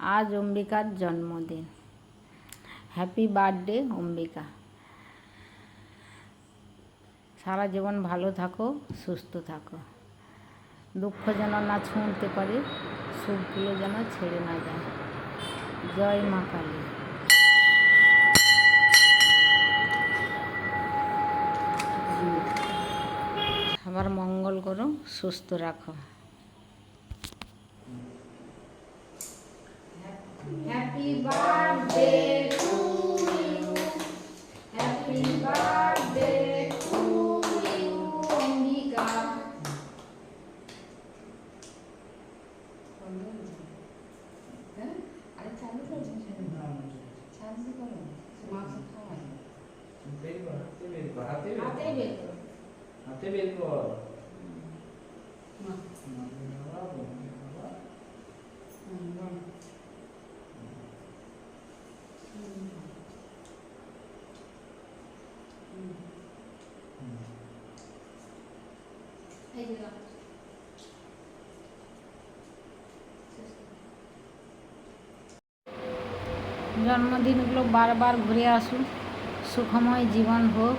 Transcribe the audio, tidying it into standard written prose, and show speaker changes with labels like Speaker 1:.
Speaker 1: আজ অম্বিকার জন্মদিন। Happy birthday Ambika. সারা জীবন ভালো থাকো, সুস্থ থাকো। দুঃখ যেন না ছুঁতে পারে, সুখগুলো যেন ছেড়ে না যায়। জয় মা কালী। সবার মঙ্গল করো, সুস্থ রাখো। Happy birthday to you, happy birthday to you Ambika. আরে চালু করছেন চালু করো, মাছ খাওয়াই বের কর, হাতে বের কর, হাতে বের কর, হাতে বের কর। জন্মদিনগুলো বারবার ঘুরে আসুক, সুখময় জীবন হোক।